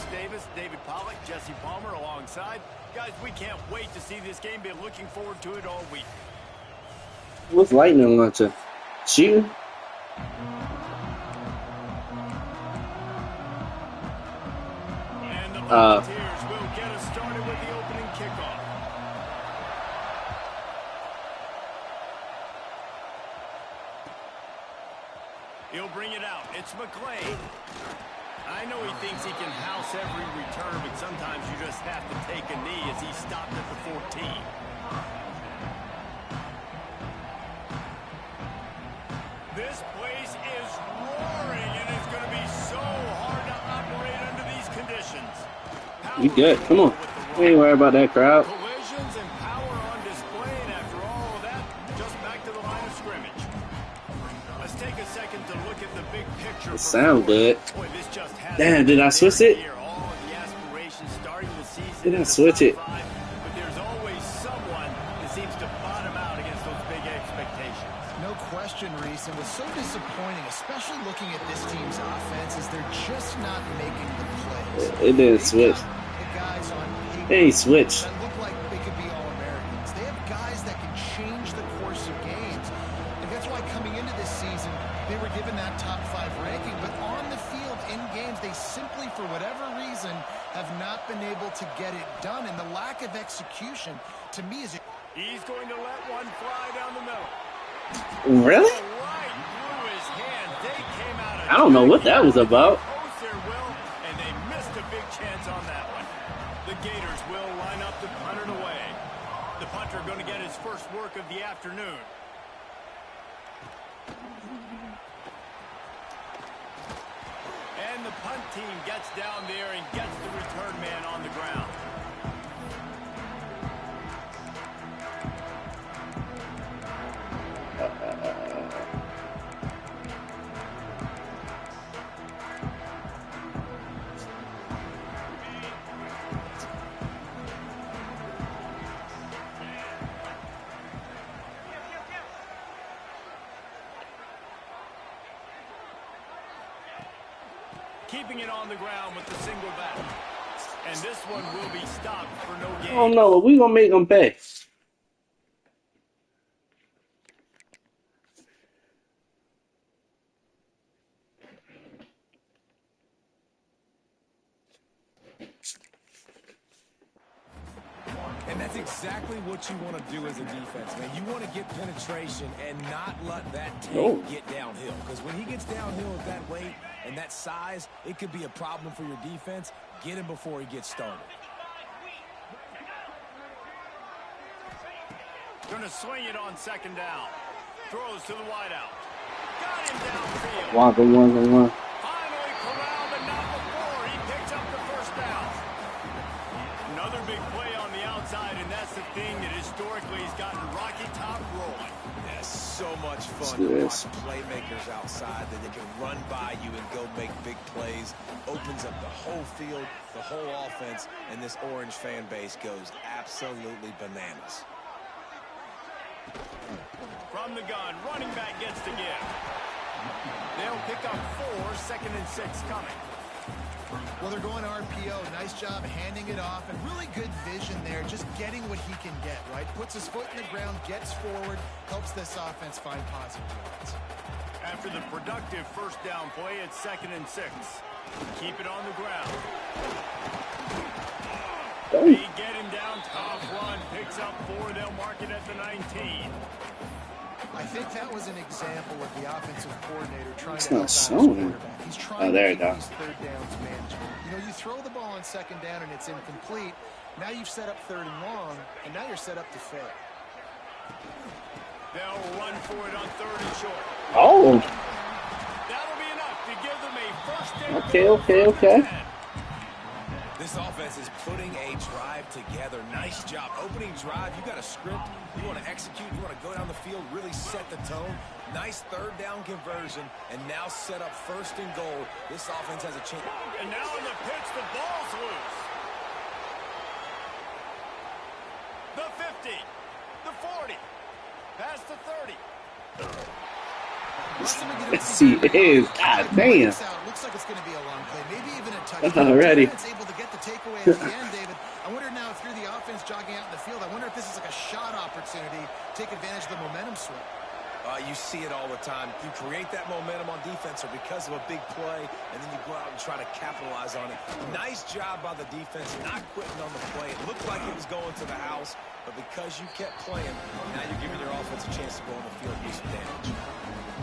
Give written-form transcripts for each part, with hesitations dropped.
Chris Davis, David Pollock, Jesse Palmer alongside. Guys, we can't wait to see this game. Been looking forward to it all week. What's Lightning launcher? Shooting? And the Volunteers will get us started with the opening kickoff. He'll bring it out. It's McLean. I know he thinks he can house every return, but sometimes you just have to take a knee as he stopped at the 14. This place is roaring, and it's going to be so hard to operate under these conditions. You good. Come on. We ain't worried about that crowd. Collisions and power on display, and after all of that, just back to the line of scrimmage. Let's take a second to look at the big picture. It sounds good. Boy, this just Damn, did I switch it? All of the aspirations starting the season. Did I switch it? But there's always someone that seems to bottom out against those big expectations. No question, Reese, and what's so disappointing, especially looking at this team's offense, is they're just not making the plays. It didn't switch. The guys on paper Hey, switch. that look like they could be All-Americans. They have guys that can change the course of games. And that's why coming into this season, they were given that top 5 ranking. But on the field, in games, they simply, for whatever reason, have not been able to get it done. And the lack of execution, to me, is... He's going to let one fly down the middle. Really? Right through his hand. They came out of I don't know what that was about. post their will, and they missed a big chance on that one. The Gators will line up to punt it away. The punter going to get his first work of the afternoon. And the punt team gets down there and gets the return man on the ground. Keeping it on the ground with the single back. And this one will be stopped for no gain. Oh no, we gonna make them pay. And that's exactly what you want to do as a defense, man. You want to get penetration and not let that tank get downhill. Because when he gets downhill at that weight and that size, it could be a problem for your defense. Get him before he gets started. Going to swing it on second down. Throws to the wideout. Got him downfield. One. Finally corralled, but not before. He picks up the first down. Another big play on the outside, and that's the thing that historically has gotten Rocky Top rolling. Yes, so much fun to watch playmakers outside that they can run by you and go make big plays. Opens up the whole field, the whole offense, and this Orange fan base goes absolutely bananas. From the gun, running back gets the give. They'll pick up 4, 2nd and 6 coming. Well, they're going RPO. Nice job handing it off, and really good vision there, just getting what he can get, right? Puts his foot in the ground, gets forward, helps this offense find positive yards. After the productive first down play, it's 2nd and 6. Keep it on the ground. They get him down, tough run, picks up 4, they'll mark it at the 19. I think that was an example of the offensive coordinator trying It's to not help out his showing. quarterback. He's trying there to you keep go. these third downs manageable. You know, you throw the ball on second down and it's incomplete. Now you've set up 3rd and long, and now you're set up to fail. They'll run for it on 3rd and short. Oh, That'll be enough to give them a first and okay. This offense is putting a drive together. Nice job. Opening drive, you got a script. You want to execute. You want to go down the field, really set the tone. Nice 3rd down conversion, and now set up 1st and goal. This offense has a chance. And now in the pitch, the ball's loose. The 50, the 40, past the 30. Let's see, it is. God damn. Looks like it's going to be a long play, maybe even a touchdown. Already. Defense able to get the takeaway at the end, David. I wonder now through the offense jogging out in the field, I wonder if this is like a shot opportunity to take advantage of the momentum swing. You see it all the time. You create that momentum on defense or because of a big play, and then you go out and try to capitalize on it. Nice job by the defense, not quitting on the play. It looked like it was going to the house, but because you kept playing, now you're giving your offense a chance to go on the field and do some damage.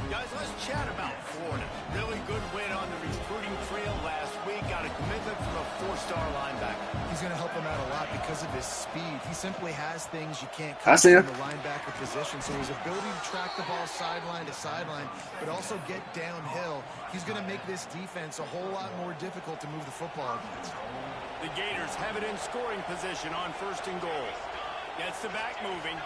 Guys, let's chat about Florida. Really good win on the recruiting trail last week. Got a commitment from a 4-star linebacker. He's going to help him out a lot because of his speed. He simply has things you can't I coach see in him. the linebacker position. So his ability to track the ball sideline to sideline, but also get downhill, he's going to make this defense a whole lot more difficult to move the football against. The Gators have it in scoring position on 1st and goal. Gets the back moving.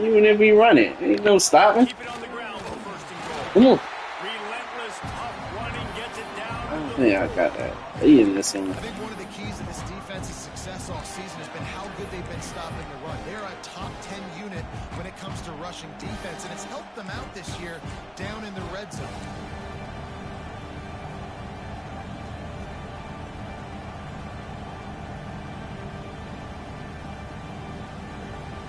Even if we run it, ain't no stopping. Keep it on the ground for 1st and goal. Come on. Relentless, tough running, gets it down. Yeah, I got that. He in this one. I think one of the keys to this defense's success all season has been how good they've been stopping the run. They're a top 10 unit when it comes to rushing defense, and it's helped them out this year down in the red zone.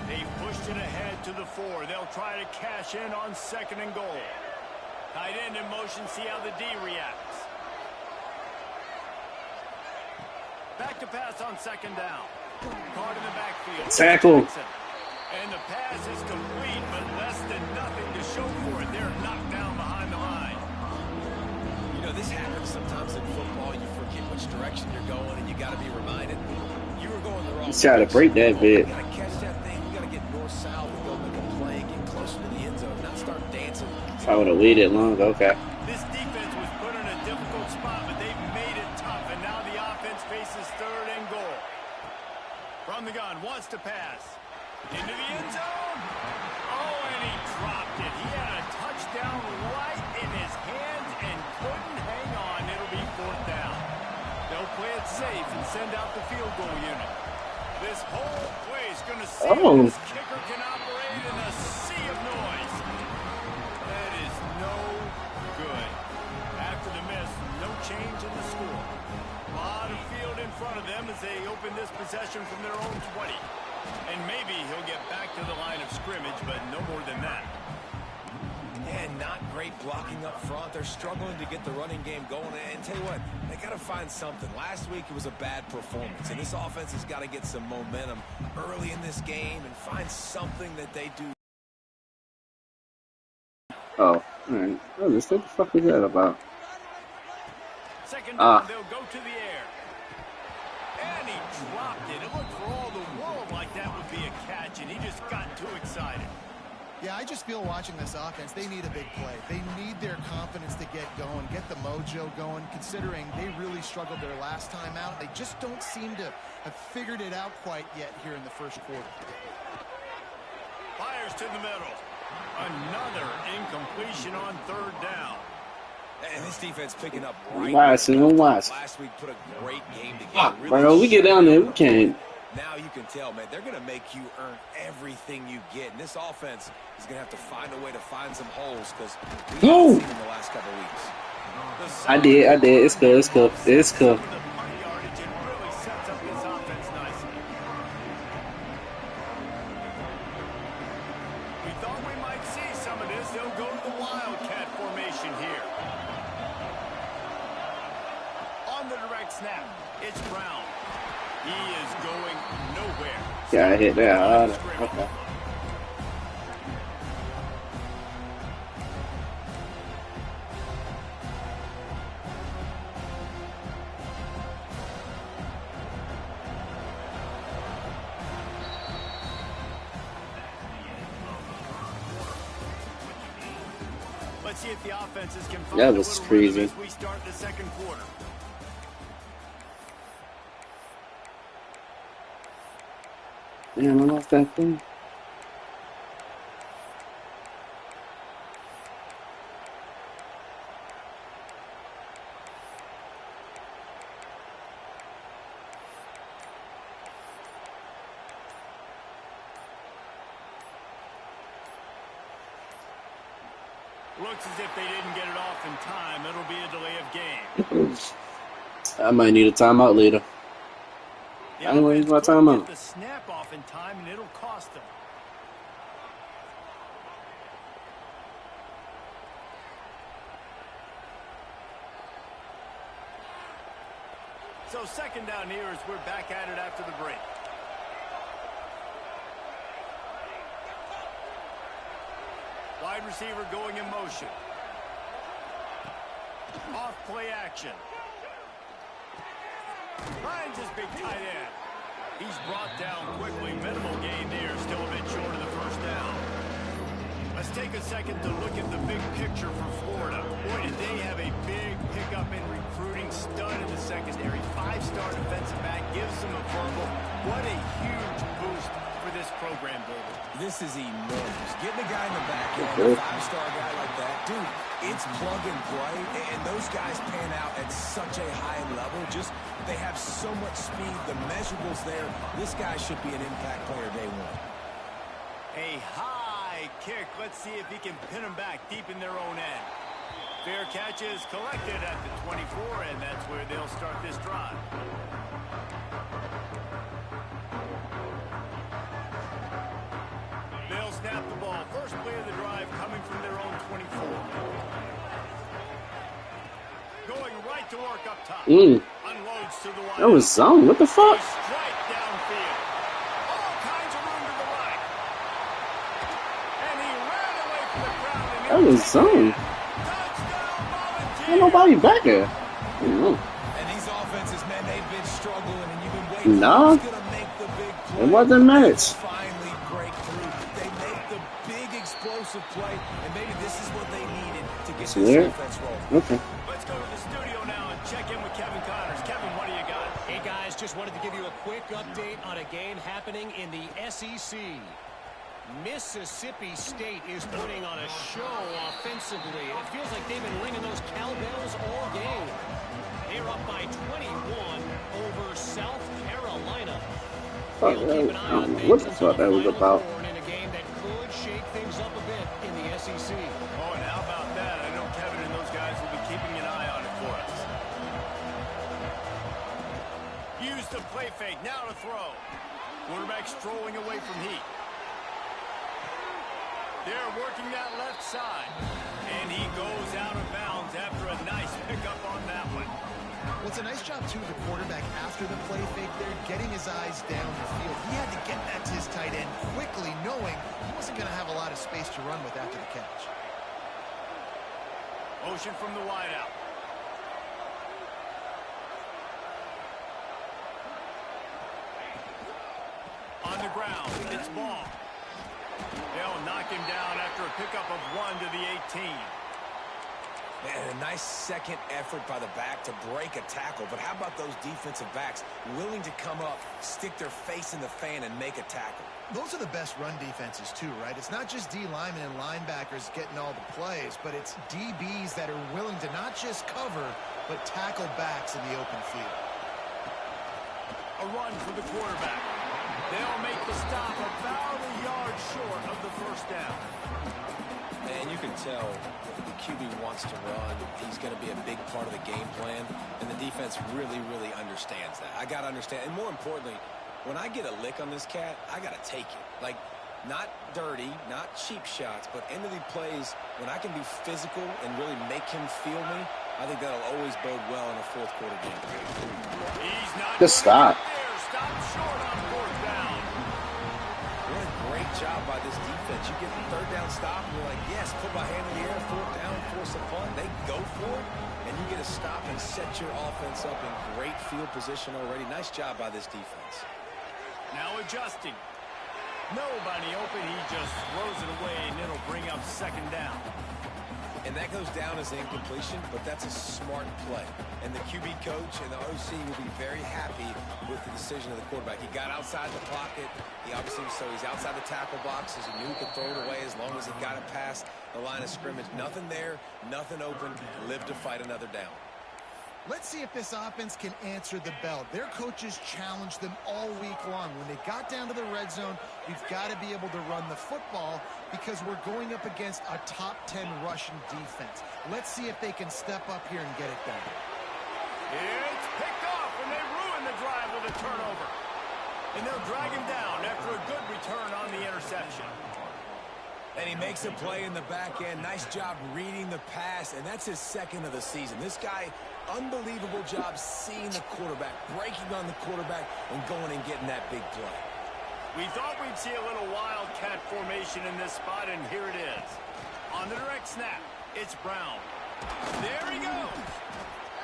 They've pushed it ahead to the 4. They'll try to cash in on 2nd and goal. Tight end in motion, see how the D reacts. Back to pass on 2nd down. Caught in the backfield. Tackle. And the pass is complete, but less than nothing to show for it. They're knocked down behind the line. You know, this happens sometimes in football. You forget which direction you're going, and you got to be reminded. You were going the wrong He's trying to break that bit. You got to catch that thing. You got to get north-south and go make a play and get closer to the end zone, not start dancing. If I would have waited longer, okay. This defense was put in a difficult spot, but they've made it tough, and now the offense faces 3rd and goal. From the gun, wants to pass. Into the end zone. Oh, and he dropped it. He had a touchdown right in his hands and couldn't hang on. It'll be 4th down. They'll play it safe and send out the field goal unit. This whole place going to see if this kicker can operate in a sea of noise. That is no good. After the miss, no change in the score. A lot of field in front of them as they open this possession from their own 20. And maybe he'll get back to the line of scrimmage, but no more than that. And not great blocking up front. They're struggling to get the running game going. And tell you what, they got to find something. Last week it was a bad performance, and this offense has got to get some momentum early in this game and find something that they do. Oh, alright. Oh, what the fuck is that about? 2nd down, they'll go to the air. And he dropped it. It looked for all the world like that would be a catch, and he just got too excited. Yeah, I just feel watching this offense, they need a big play. They need their confidence to get going, get the mojo going, considering they really struggled their last time out. They just don't seem to have figured it out quite yet here in the 1st quarter. Fires to the middle. Another incompletion on 3rd down. And this defense picking up right Last week put a great game together. Fuck, bro, we get down there, we can't. Now you can tell, man, they're going to make you earn everything you get. And this offense is going to have to find a way to find some holes because we haven't seen in the last couple of weeks. I did. It's good. It's good. It's good. The punt yardage, it really sets up this offense nicely. We thought we might see some of this. They'll go to the Wildcat formation here. On the direct snap, it's Brown. He is going nowhere. Yeah, I hit that. Okay. Let's see if the offenses can find That a was little crazy. rhythm as we start the 2nd quarter. Damn, I lost that thing. Looks as if they didn't get it off in time. It'll be a delay of game. I might need a timeout later. The I ain't waiting offense for my couldn't timeout. get the snap off in time, and it'll cost them. So second down here as we're back at it after the break. Wide receiver going in motion. Off play action. Finds his big tight end. He's brought down quickly. Minimal gain there. Still a bit short of the first down. Let's take a second to look at the big picture for Florida. Boy, did they have a big pickup in recruiting. Stud in the secondary. 5-star defensive back. Gives them a verbal. What a huge boost for this program builder. This is enormous. Getting a guy in the back end, a 5-star guy like that, dude, it's plug and play, and those guys pan out at such a high level. Just, they have so much speed. The measurables there. This guy should be an impact player day one. A high kick. Let's see if he can pin them back deep in their own end. Fair catch is collected at the 24, and that's where they'll start this drive. They'll snap the ball. First play of the drive coming from their own 24. Going right to work up top. Unloads to the wide. That was zone. What the fuck? Strike downfield. All kinds of room to the right. And he ran away from the crowd. And That was zone. Ain't nobody back there. And these offenses, man, they've been struggling, and you've been waiting Nah. for who's gonna make the big play. It wasn't minutes. Finally break through. They make the big explosive play, and maybe this is what they needed to get this weird. offense rolling. Okay. Let's go to the studio now and check in with Kevin Connors. Kevin, what do you got? Hey guys, just wanted to give you a quick update on a game happening in the SEC. Mississippi State is putting on a show offensively. It feels like they've been ringing those cowbells all game. They're up by 21 over South Carolina. Fuck, We'll keep an eye I on don't know things what the until fuck that was Final about. Four in a game that could shake things up a bit in the SEC. Oh, and how about that? I know Kevin and those guys will be keeping an eye on it for us. Use the play fake. Now to throw. Quarterback strolling away from Heat. They're working that left side. And he goes out of bounds after a nice pickup on that one. Well, it's a nice job, too, of the quarterback after the play fake there, getting his eyes down the field. He had to get that to his tight end quickly, knowing he wasn't going to have a lot of space to run with after the catch. Motion from the wideout. On the ground, it's ball. They'll knock him down after a pickup of 1 to the 18. Man, a nice second effort by the back to break a tackle. But how about those defensive backs willing to come up, stick their face in the fan, and make a tackle? Those are the best run defenses, too, right? It's not just D linemen and linebackers getting all the plays, but it's DBs that are willing to not just cover, but tackle backs in the open field. A run for the quarterback. They'll make the stop about a yard short of the first down. And you can tell the QB wants to run. He's going to be a big part of the game plan, and the defense really, really understands that. I got to understand, and more importantly, when I get a lick on this cat, I got to take it. Like, not dirty, not cheap shots, but end of the plays, when I can be physical and really make him feel me, I think that'll always bode well in a fourth quarter game. He's not Just stop. there. Stop short on fourth down. What a great job by this defense. You get the third down stop, and you're like, yes, put my hand in the air, fourth down, force a punt. They go for it, and you get a stop and set your offense up in great field position already. Nice job by this defense. Now adjusting. Nobody open. He just throws it away, and it'll bring up second down. And that goes down as an incompletion, but that's a smart play. And the QB coach and the OC will be very happy with the decision of the quarterback. He got outside the pocket. He obviously, so he's outside the tackle box, as he knew he could throw it away as long as he got it past the line of scrimmage. Nothing there, nothing open, live to fight another down. Let's see if this offense can answer the bell. Their coaches challenged them all week long. When they got down to the red zone, we've got to be able to run the football because we're going up against a top 10 Russian defense. Let's see if they can step up here and get it done. It's drag him down after a good return on the interception. And he makes a play in the back end. Nice job reading the pass, and that's his second of the season. This guy, unbelievable job seeing the quarterback, breaking on the quarterback, and going and getting that big play. We thought we'd see a little wildcat formation in this spot, and here it is. On the direct snap, it's Brown. There he goes.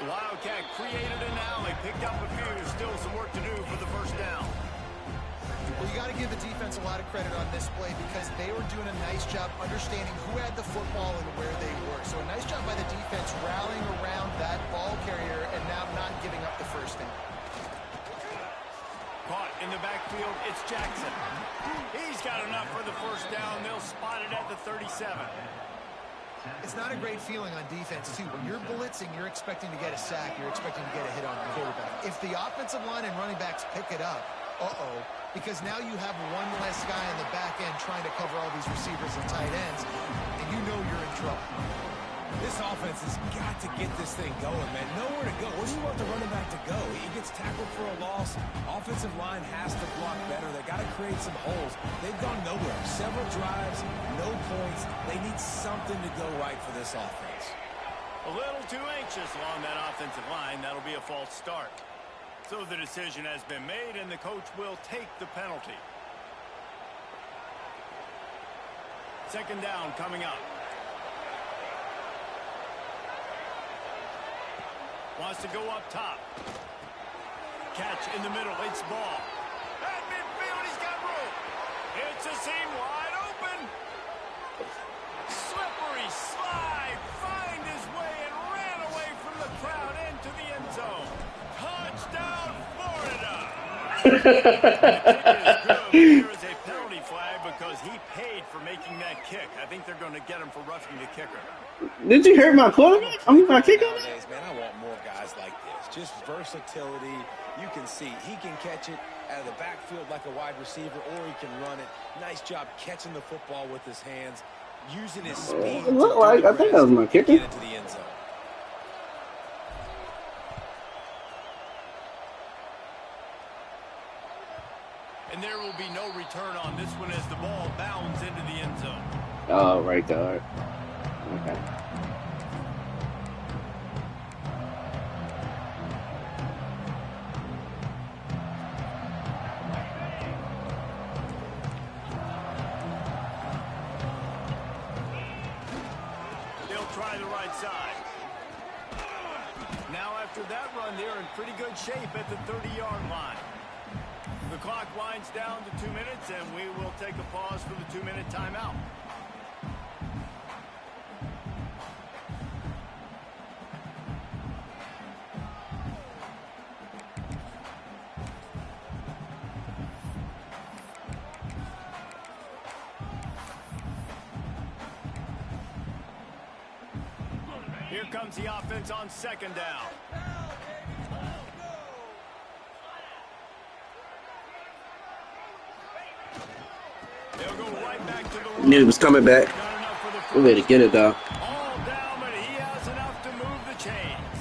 The Wildcat created an alley, picked up a few. Still some work to do for the first down. Well, you got to give the defense a lot of credit on this play because they were doing a nice job understanding who had the football and where they were. So a nice job by the defense rallying around that ball carrier and now not giving up the first down. Caught in the backfield, it's Jackson. He's got enough for the first down. They'll spot it at the 37. It's not a great feeling on defense, too. When you're blitzing, you're expecting to get a sack. You're expecting to get a hit on the quarterback. If the offensive line and running backs pick it up, because now you have one less guy in the back end trying to cover all these receivers and tight ends, and you know you're in trouble. This offense has got to get this thing going, man. Nowhere to go. Where do you want the running back to go? He gets tackled for a loss. Offensive line has to block better. They got to create some holes. They've gone nowhere. Several drives, no points. They need something to go right for this offense. A little too anxious along that offensive line. That'll be a false start. So the decision has been made, and the coach will take the penalty. Second down coming up. Wants to go up top. Catch in the middle. It's Ball. At midfield, he's got room. It's a seam wide open. Slippery slide. Find his way and ran away from the crowd into the end zone. Touchdown, Florida. There is a penalty flag because he paid for making that kick. I think they're going to get him for roughing the kicker. Did you hurt my quarterback? I mean, my kicker? Nowadays, man, I want more guys like this. Just versatility. You can see he can catch it out of the backfield like a wide receiver, or he can run it. Nice job catching the football with his hands, using his speed. It looked like, I think that was my kicker. Get into the end zone. And there will be no return on this one as the ball bounds into the end zone. Oh, right there. Okay. They'll try the right side. Now after that run, they're in pretty good shape at the 30-yard line. The clock winds down to 2 minutes, and we will take a pause for the 2-minute timeout. Here comes the offense on second down. They'll go right back to the Knew he was coming back. We're ready to get it, though. All down, but he has enough to move the chains.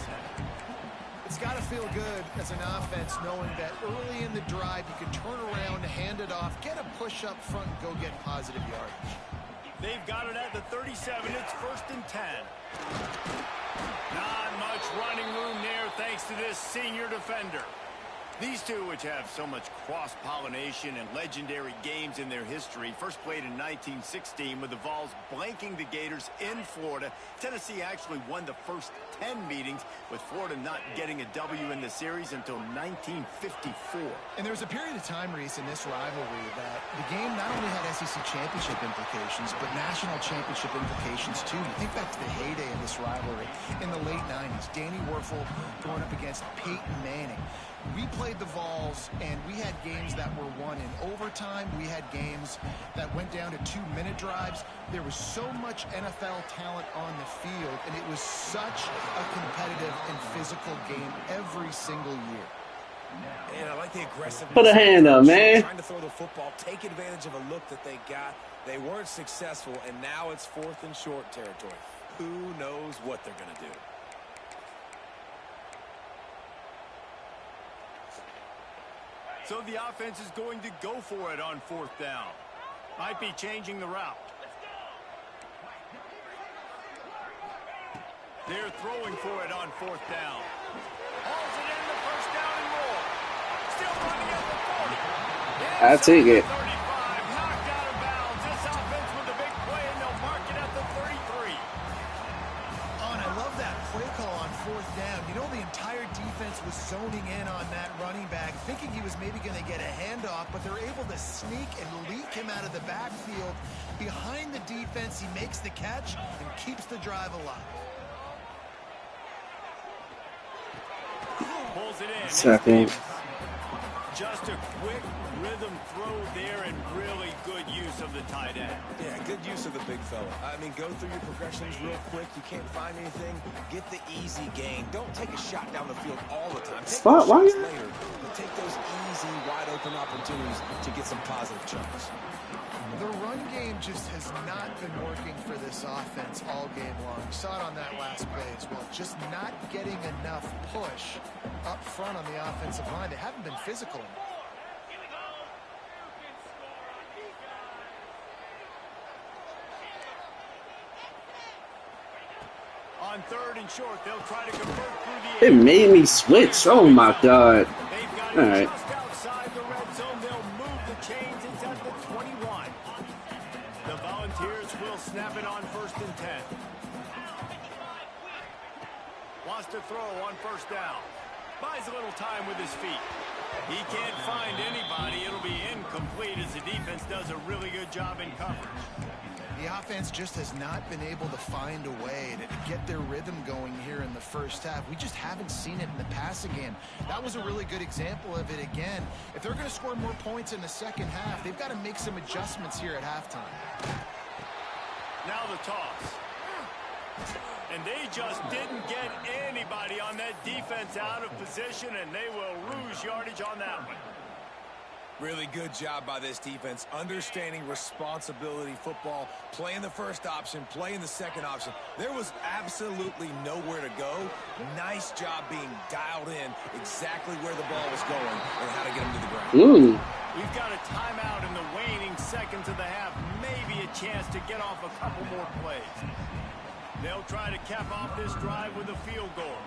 It's got to feel good as an offense knowing that early in the drive you can turn around, hand it off, get a push up front, and go get positive yardage. They've got it at the 37. It's 1st and 10. Not much running room there thanks to this senior defender. These two, which have so much cross-pollination and legendary games in their history, first played in 1916 with the Vols blanking the Gators in Florida. Tennessee actually won the first 10 meetings, with Florida not getting a W in the series until 1954. And there was a period of time, Reese, in this rivalry that the game not only had SEC championship implications, but national championship implications, too. You think back to the heyday of this rivalry in the late 90s. Danny Werfel going up against Peyton Manning. We played the Vols, and we had games that were won in overtime. We had games that went down to 2-minute drives. There was so much NFL talent on the field, and it was such a competitive and physical game every single year. And I like the aggressiveness. Put a hand up, man. Trying to throw the football, take advantage of a look that they got. They weren't successful, and now it's 4th and short territory. Who knows what they're going to do? So the offense is going to go for it on 4th down. Might be changing the route. They're throwing for it on 4th down. Hauls it in the 1st down and more. Still running at the 40. I take it. 35, knocked out of bounds. This offense with a big play, and they'll mark it at the 33. Oh, and I love that play call on 4th down. You know, the entire defense was zoning in on that running back, thinking he was maybe going to get a handoff, but they're able to sneak and leak him out of the backfield. Behind the defense, he makes the catch and keeps the drive alive. Pulls it in. Second. Just a quick rhythm throw there and really good use of the tight end. Yeah, good use of the big fella. I mean, go through your progressions real quick. You can't find anything. Get the easy gain. Don't take a shot down the field all the time. Take Spot, those why shots you- later, but take those easy, wide open opportunities to get some positive chunks. The run game just has not been working for this offense all game long. You saw it on that last play as well. Just not getting enough push up front on the offensive line. They haven't been physical. On 3rd and short, they'll try to convert through the It air. made me switch. Oh my god. They've got All it right. just outside the red zone. They'll move the chains. It's at the 21. The Volunteers will snap it on 1st and 10. Wants to throw on 1st down. Buys a little time with his feet. He can't find anybody. It'll be incomplete as the defense does a really good job in coverage. The offense just has not been able to find a way to get their rhythm going here in the first half. We just haven't seen it in the passing game. That was a really good example of it again. If they're going to score more points in the second half, they've got to make some adjustments here at halftime. Now the toss. And they just didn't get anybody on that defense out of position, and they will lose yardage on that one. Really good job by this defense, understanding responsibility football, playing the first option, playing the second option. There was absolutely nowhere to go. Nice job being dialed in exactly where the ball was going and how to get him to the ground. We've got a timeout in the waning seconds of the half, maybe a chance to get off a couple more plays. They'll try to cap off this drive with a field goal.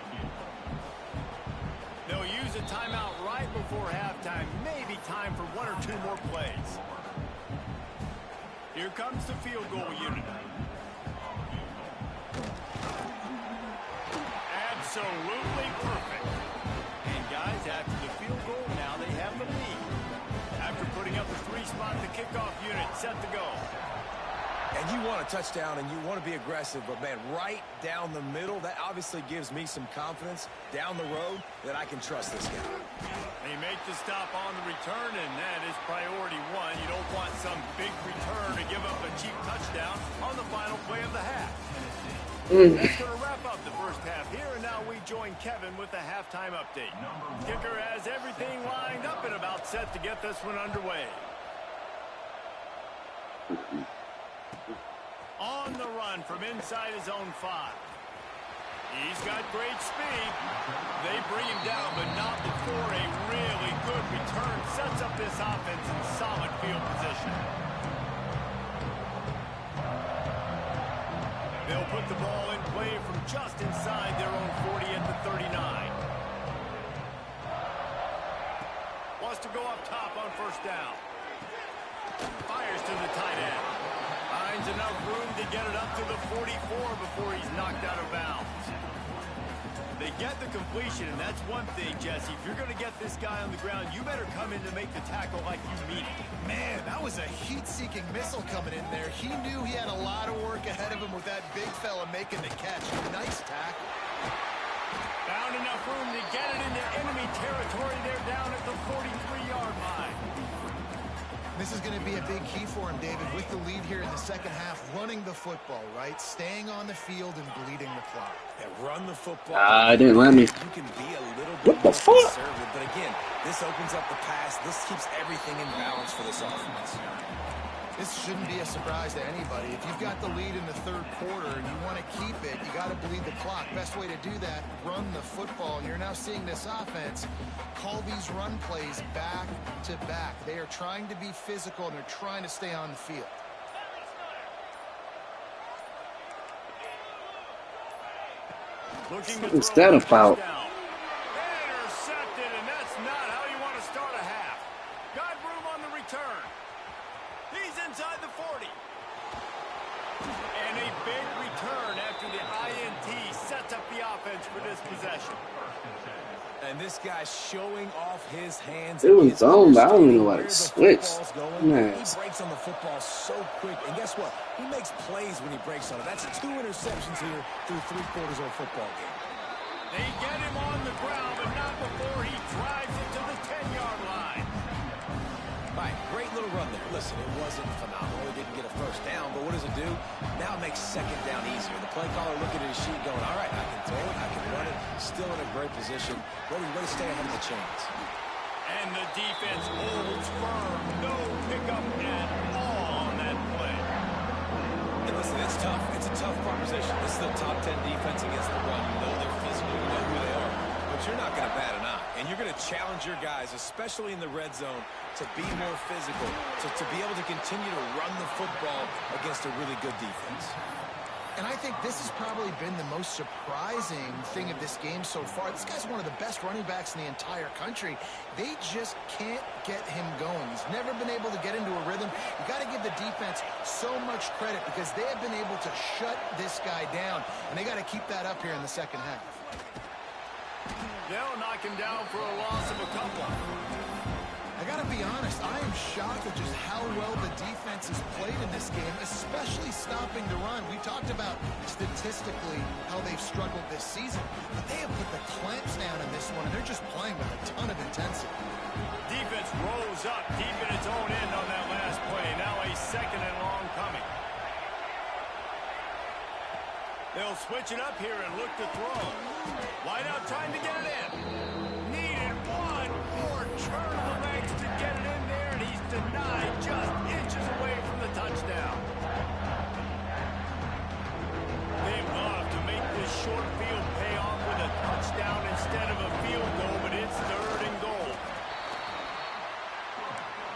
They'll use a timeout right before halftime, maybe time for 1 or 2 more plays. Here comes the field goal unit. Absolutely perfect. And guys, after the field goal, now they have the lead. After putting up a 3-spot, the kickoff unit set to go. And you want a touchdown and you want to be aggressive, but man, right down the middle, that obviously gives me some confidence down the road that I can trust this guy. They make the stop on the return, and that is priority 1. You don't want some big return to give up a cheap touchdown on the final play of the half. That's going to wrap up the first half here, and now we join Kevin with the halftime update. Kicker has everything lined up and about set to get this one underway. On the run from inside his own 5. He's got great speed. They bring him down, but not before a really good return sets up this offense in solid field position. They'll put the ball in play from just inside their own 40 at the 39. Wants to go up top on 1st down. Fires to the tight end. Finds enough room to get it up to the 44 before he's knocked out of bounds. They get the completion, and that's one thing, Jesse. If you're going to get this guy on the ground, you better come in to make the tackle like you mean it. Man, that was a heat-seeking missile coming in there. He knew he had a lot of work ahead of him with that big fella making the catch. Nice tackle. Found enough room to get it into enemy territory. They're down at the 43-yard line. This is going to be a big key for him, David, with the lead here in the second half, running the football, right? Staying on the field and bleeding the clock. Yeah, run the football. I didn't let me. You can be a little What bit the more fuck? conservative, but again, this opens up the pass. This keeps everything in balance for this offense. This shouldn't be a surprise to anybody. If you've got the lead in the third quarter and you want to keep it, you got to bleed the clock. Best way to do that, run the football. And you're now seeing this offense call these run plays back to back. They are trying to be physical, and they're trying to stay on the field. What's that about? Intercepted, and that's not how you want to start a half. Got room on the return. He's inside the 40. And a big return after the INT sets up the offense for this possession. And this guy's showing off his hands. It was zoned. I don't even know how to switch. He Nice. breaks on the football so quick. And guess what? He makes plays when he breaks on it. That's 2 interceptions here through 3 quarters of a football game. They get him on the ground, but not before he drives it to the 10-yard line. All right, great little run there. Listen, it wasn't phenomenal. He didn't get a first down, but what does it do? Now it makes second down easier. The play caller looking at his sheet going, all right, I can throw it, I can run it. Still in a great position. Ready to stay ahead of the chains. And the defense holds firm. No pickup at all on that play. And listen, it's tough. It's a tough proposition. This is the top 10 defense against the run. You know they're physical. You know who they are. But you're not going to bat an eye. And you're going to challenge your guys, especially in the red zone, to be more physical, to be able to continue to run the football against a really good defense. And I think this has probably been the most surprising thing of this game so far. This guy's one of the best running backs in the entire country. They just can't get him going. He's never been able to get into a rhythm. You got to give the defense so much credit because they have been able to shut this guy down, and they got to keep that up here in the second half. They'll knock him down for a loss of a couple. I got to be honest, I am shocked at just how well the defense has played in this game, especially stopping the run. We talked about statistically how they've struggled this season, but they have put the clamps down in this one, and they're just playing with a ton of intensity. Defense rose up deep in its own end on that last play. Now a second and long coming. They'll switch it up here and look to throw. Wide out trying to get it in. Needed one more turn of the legs to get it in there, and he's denied just inches away from the touchdown. They love to make this short field pay off with a touchdown instead of a field goal, but it's 3rd and goal.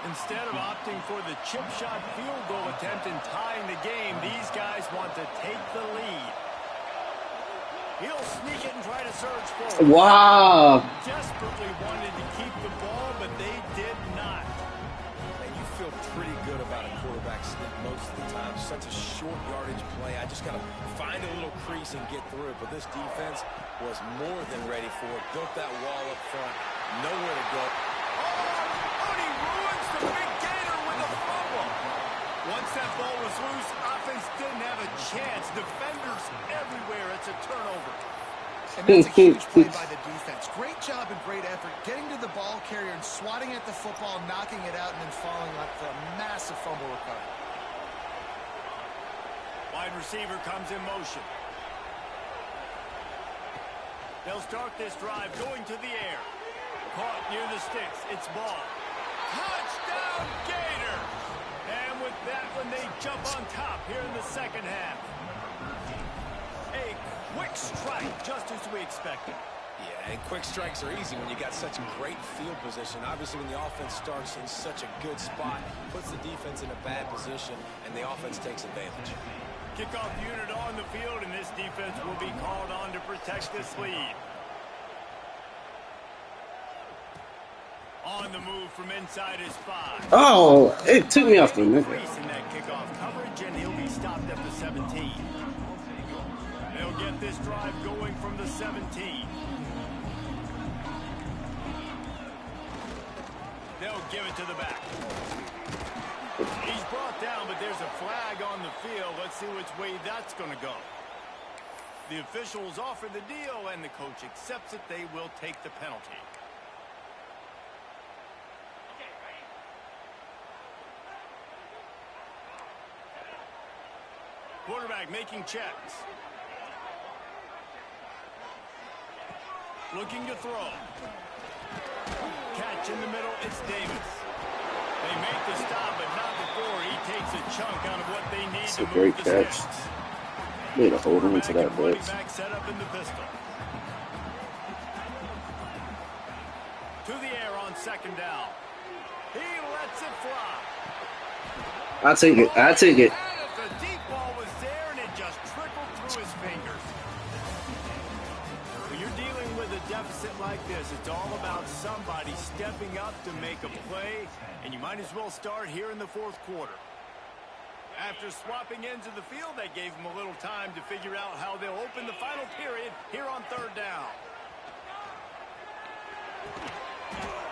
Instead of opting for the chip shot field goal attempt and tying the game, these guys want to take the lead. He'll sneak it and try to surge forward. Wow. Desperately wanted to keep the ball, but they did not. And you feel pretty good about a quarterback sneak most of the time. Such a short yardage play. I just got to find a little crease and get through it. But this defense was more than ready for it. Built that wall up front. Nowhere to go. Oh, and he ruins the big gator with a fumble. Once that ball was loose, offense didn't have a chance. Defenders everywhere. It's a turnover. And that's a huge play by the defense. Great job and great effort getting to the ball carrier and swatting at the football, knocking it out, and then falling on for a massive fumble recovery. Wide receiver comes in motion. They'll start this drive going to the air. Caught near the sticks. It's ball. Touchdown, Gator! And with that one, they jump on top here in the second half. A quick strike, just as we expected. Yeah, and quick strikes are easy when you got such a great field position. Obviously, when the offense starts in such a good spot, puts the defense in a bad position, and the offense takes advantage. Kickoff unit on the field, and this defense will be called on to protect this lead. On the move from inside his 5. Oh, it took me off the minute. In that kickoff coverage, and he'll be stopped at the 17. They'll get this drive going from the 17. They'll give it to the back. He's brought down, but there's a flag on the field. Let's see which way that's going to go. The officials offer the deal, and the coach accepts it. They will take the penalty. Quarterback making checks. Looking to throw. Catch in the middle, it's Davis. They make the stop, but not before, he takes a chunk out of what they need It's to a great move the catch. sticks. Need to hold on to that Running blitz. back set up in the pistol. To the air on second down. He lets it fly. I take it. I take it. The deep ball was there, and it just trickled through his fingers. When you're dealing with a deficit like this, it's all about somebody stepping up to make a play, and you might as well start here in the fourth quarter. After swapping ends of the field, that gave them a little time to figure out how they'll open the final period here on third down.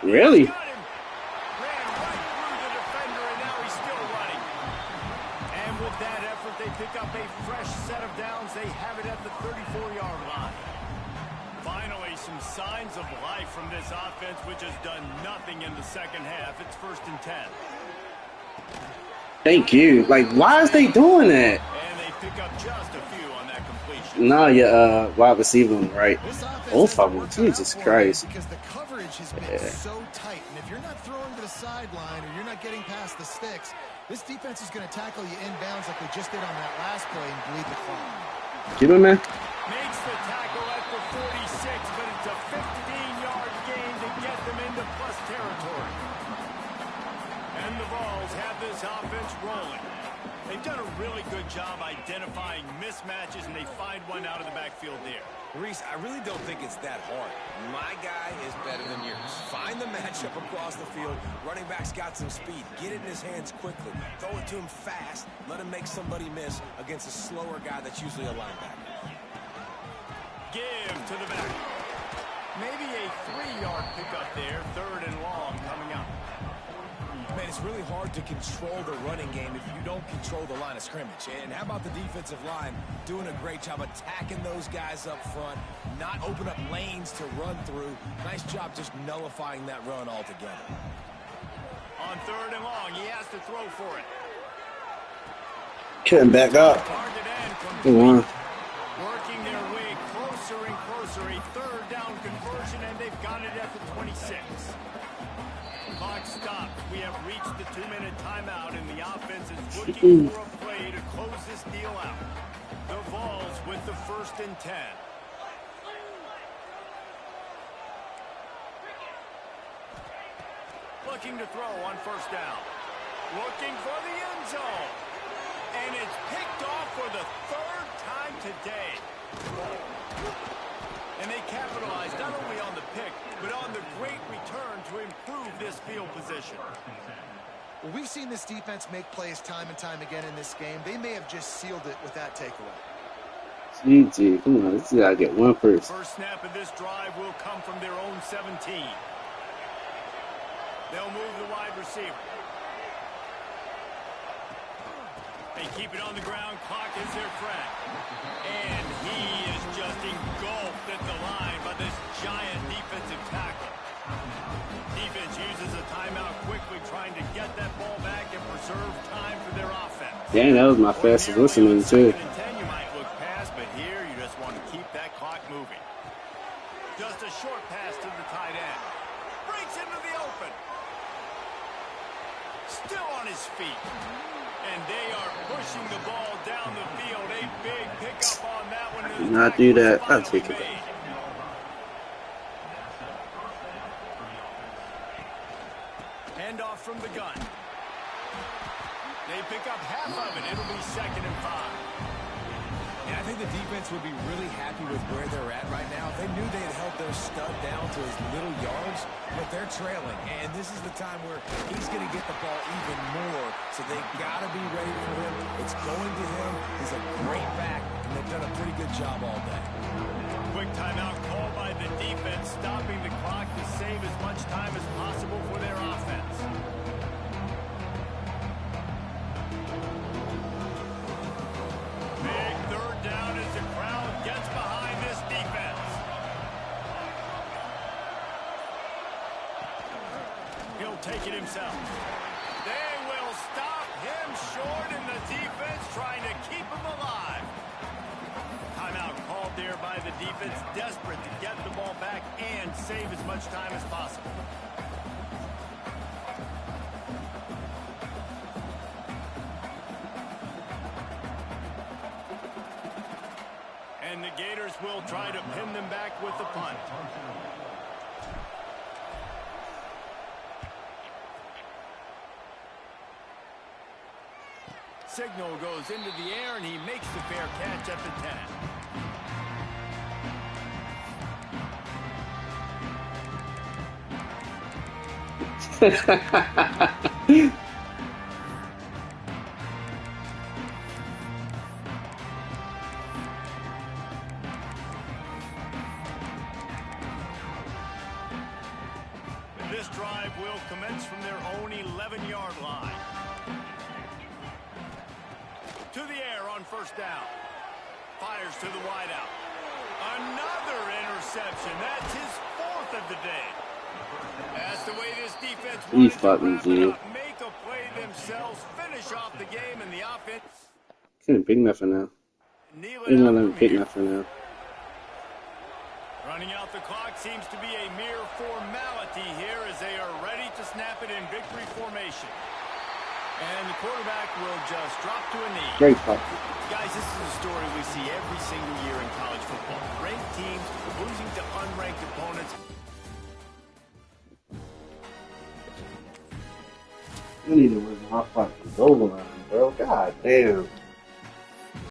Really? Got him. Ran right through the defender, and now he's still running. And with that effort, they pick up a fresh set of downs. They have it at the 34-yard line. Finally, some signs of life from this offense, which has done nothing in the second half. It's 1st and 10. Thank you. Like, why is they doing that? And they pick up just a few on that completion. Nah, your wide receiver on the right. This offense Both of hasn't them. worked out Jesus for Christ. you because the coverage has been so tight. And if you're not throwing to the sideline or you're not getting past the sticks, this defense is going to tackle you inbounds like they just did on that last play and bleed the clock. Keep him, man. Makes the tackle at the 46, but it's a 15-yard gain to get them into plus territory. And the Vols have this offense rolling. They've done a really good job identifying mismatches, and they find one out of the backfield there. Reese, I really don't think it's that hard. My guy is better than yours. Find the matchup across the field. Running back's got some speed. Get it in his hands quickly. Throw it to him fast. Let him make somebody miss against a slower guy that's usually a linebacker. Give to the back. Maybe a 3-yard pickup there. 3rd and long coming up. Man, it's really hard to control the running game if you don't control the line of scrimmage. And how about the defensive line doing a great job attacking those guys up front, not open up lanes to run through. Nice job just nullifying that run altogether. On 3rd and long, he has to throw for it. Couldn't back up. Target end Come on. working their way closer and closer. A 3rd down conversion, and they've got it at the 26. Clock stopped. We have reached the 2-minute timeout, and the offense is looking for a play to close this deal out. The Vols with the 1st and 10. Looking to throw on 1st down. Looking for the end zone. And it's picked off for the 3rd time today. And they capitalized not only on the pick, but on the great return to improve this field position. Well, we've seen this defense make plays time and time again in this game. They may have just sealed it with that takeaway. GG. Come on. Let's see. I get one first. First snap of this drive will come from their own 17. They'll move the wide receiver. They keep it on the ground. Clock is their friend. And he is just engulfed at the line by this giant defensive tackle. Defense uses a timeout quickly, trying to get that ball back and preserve time for their offense. Dang, that was my fastest listening too. 2nd and 10, you might look past, but here you just want to keep that clock moving. Just a short pass to the tight end. Breaks into the open. Still on his feet. And they are pushing the ball down the field. A big pickup on that one. Do not do that. I'll take it. Handoff from the gun. They pick up half of it. It'll be 2nd and 5. Yeah, I think the defense would be really happy with where they're at right now. They knew they had held their stud down to his little yards, but they're trailing. And this is the time where he's going to get the ball even more. So they got to be ready for him. It's going to him. He's a great back, and they've done a pretty good job all day. Quick timeout called by the defense, stopping the clock to save as much time as possible for their offense. Big 3rd down as the crowd gets behind this defense. He'll take it himself. They will stop him short, and the defense trying to keep him alive. Timeout called there by the defense, desperate to get the ball back and save as much time as possible. Gators will try to pin them back with the punt. Signal goes into the air, and he makes the fair catch at the 10. This drive will commence from their own 11-yard line. To the air on first down. Fires to the wideout. Another interception. That's his 4th of the day. That's the way this defense wants to wrap it up. Make a play themselves. Finish off the game, and the offense. Couldn't pick nothing now. Ain't gonna pick nothing now. Running out the clock seems to be a mere formality here as they are ready to snap it in victory formation. And the quarterback will just drop to a knee. Great punt. Guys, this is a story we see every single year in college football. Ranked teams losing to unranked opponents. I need to win my fucking goal line, bro. God damn.